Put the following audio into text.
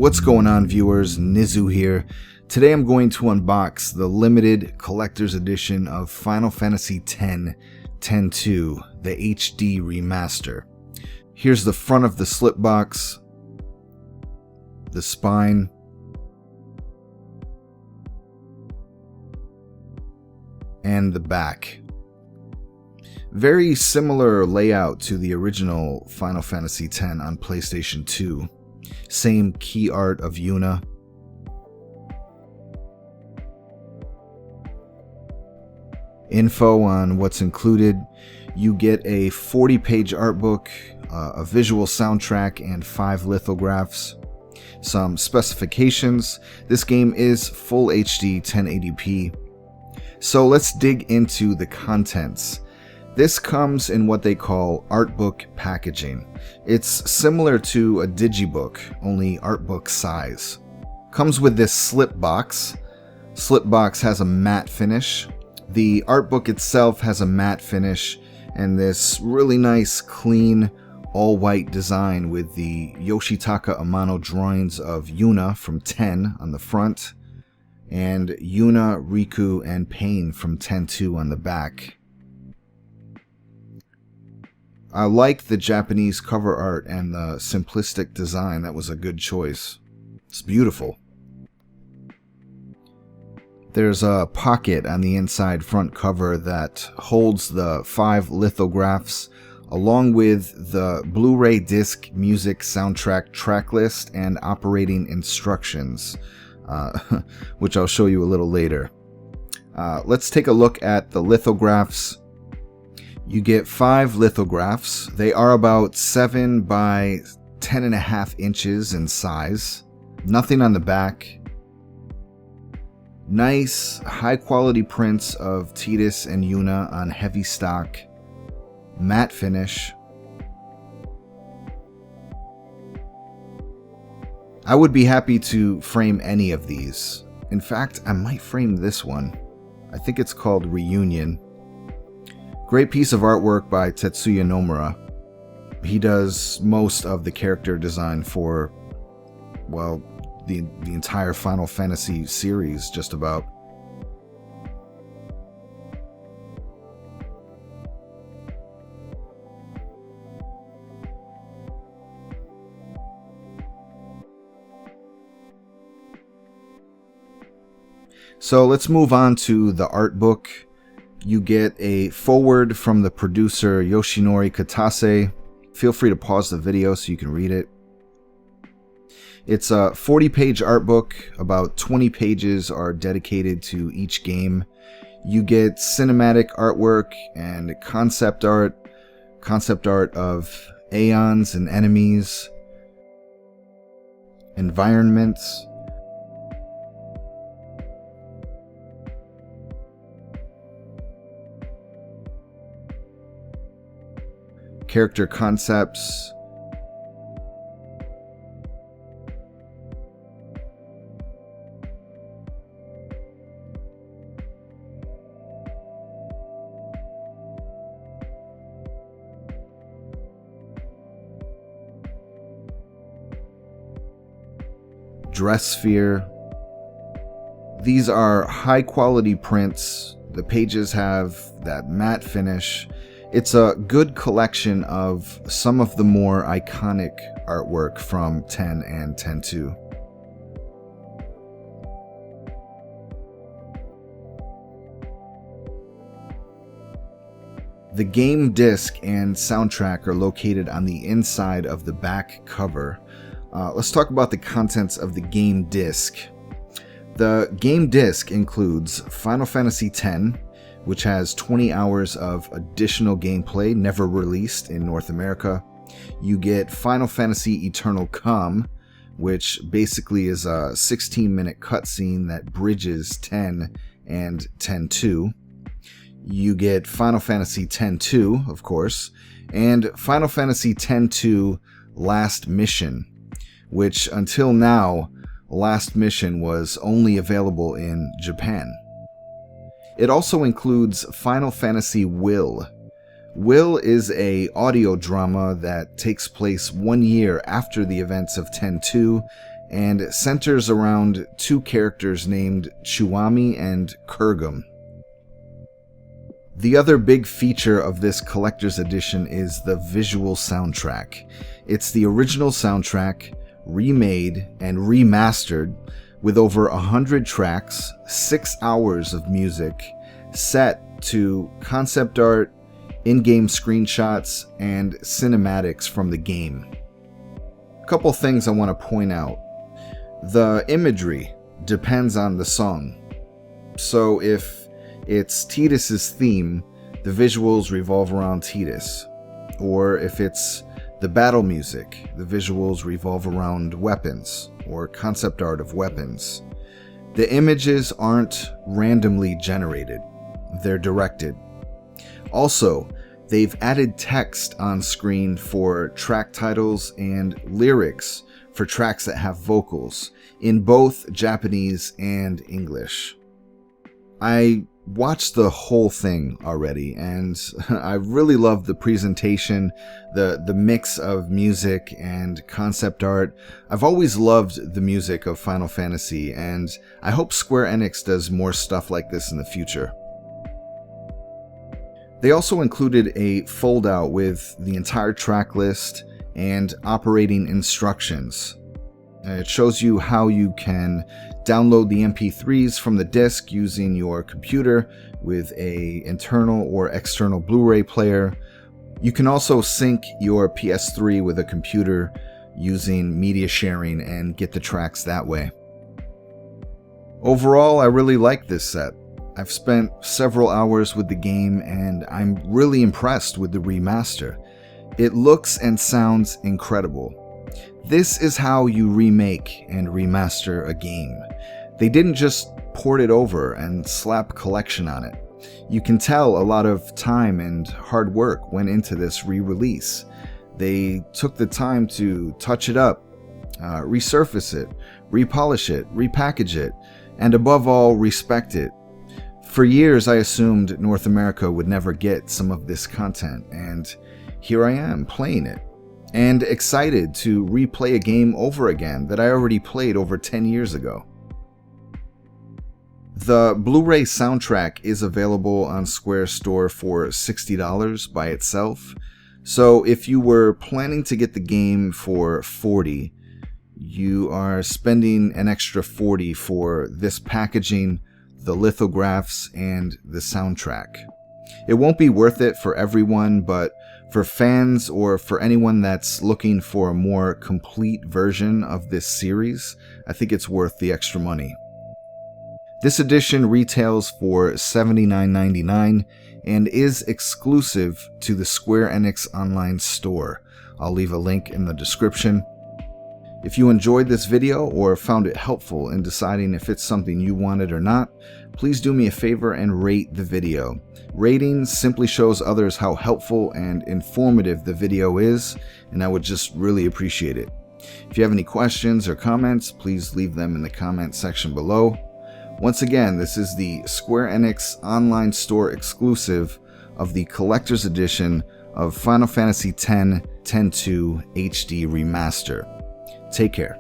What's going on, viewers? Nizu here. Today I'm going to unbox the limited collector's edition of Final Fantasy X 10-2, the HD Remaster. Here's the front of the slip box, the spine, and the back. Very similar layout to the original Final Fantasy X on PlayStation 2. Same key art of Yuna. Info on what's included. You get a 40-page art book, a visual soundtrack, and 5 lithographs. Some specifications. This game is full HD 1080p. So let's dig into the contents. This comes in what they call art book packaging. It's similar to a digibook, only art book size. Comes with this slip box. Slip box has a matte finish. The art book itself has a matte finish and this really nice, clean, all-white design with the Yoshitaka Amano drawings of Yuna from 10 on the front and Yuna, Riku, and Pain from 10-2 on the back. I like the Japanese cover art and the simplistic design. That was a good choice. It's beautiful. There's a pocket on the inside front cover that holds the 5 lithographs along with the Blu-ray disc music soundtrack track list and operating instructions, which I'll show you a little later. Let's take a look at the lithographs. You get 5 lithographs. They are about 7 by 10.5 inches in size. Nothing on the back. Nice, high-quality prints of Tidus and Yuna on heavy stock. Matte finish. I would be happy to frame any of these. In fact, I might frame this one. I think it's called Reunion. Great piece of artwork by Tetsuya Nomura. He does most of the character design for, well, the entire Final Fantasy series, just about. So let's move on to the art book. You get a foreword from the producer Yoshinori Katase. Feel free to pause the video so you can read it. It's a 40-page art book. About 20 pages are dedicated to each game. You get cinematic artwork and concept art of aeons and enemies, environments, character concepts, dress sphere. These are high quality prints. The pages have that matte finish. It's a good collection of some of the more iconic artwork from 10 and 10-2. The game disc and soundtrack are located on the inside of the back cover. Let's talk about the contents of the game disc. The game disc includes Final Fantasy X, which has 20 hours of additional gameplay never released in North America. You get Final Fantasy Eternal Come, which basically is a 16-minute cutscene that bridges 10 and 10-2. You get Final Fantasy X-2, of course, and Final Fantasy X-2 Last Mission, which until now, Last Mission was only available in Japan. It also includes Final Fantasy Will. Will is a audio drama that takes place 1 year after the events of 10-2 and centers around two characters named Chuami and Kurgum. The other big feature of this collector's edition is the visual soundtrack. It's the original soundtrack, remade and remastered, with over 100 tracks, 6 hours of music, set to concept art, in-game screenshots, and cinematics from the game. A couple things I want to point out. The imagery depends on the song. So if it's Tidus's theme, the visuals revolve around Tidus. Or if it's the battle music, the visuals revolve around weapons or concept art of weapons. The images aren't randomly generated, they're directed. Also, they've added text on screen for track titles and lyrics for tracks that have vocals in both Japanese and English. I watched the whole thing already, and I really loved the presentation, the mix of music and concept art. I've always loved the music of Final Fantasy, and I hope Square Enix does more stuff like this in the future. They also included a foldout with the entire track list and operating instructions. It shows you how you can download the MP3s from the disc using your computer with an internal or external Blu-ray player. You can also sync your PS3 with a computer using media sharing and get the tracks that way. Overall, I really like this set. I've spent several hours with the game and I'm really impressed with the remaster. It looks and sounds incredible. This is how you remake and remaster a game. They didn't just port it over and slap collection on it. You can tell a lot of time and hard work went into this re-release. They took the time to touch it up, resurface it, repolish it, repackage it, and above all, respect it. For years, I assumed North America would never get some of this content, and here I am playing it. And excited to replay a game over again that I already played over 10 years ago. The Blu-ray soundtrack is available on Square's store for $60 by itself, so if you were planning to get the game for $40, you are spending an extra $40 for this packaging, the lithographs, and the soundtrack. It won't be worth it for everyone, but for fans or for anyone that's looking for a more complete version of this series, I think it's worth the extra money. This edition retails for $79.99 and is exclusive to the Square Enix online store. I'll leave a link in the description. If you enjoyed this video or found it helpful in deciding if it's something you wanted or not, please do me a favor and rate the video. Ratings simply shows others how helpful and informative the video is, and I would just really appreciate it. If you have any questions or comments, please leave them in the comment section below. Once again, this is the Square Enix online store exclusive of the collector's edition of Final Fantasy X 10-2 HD Remaster. Take care.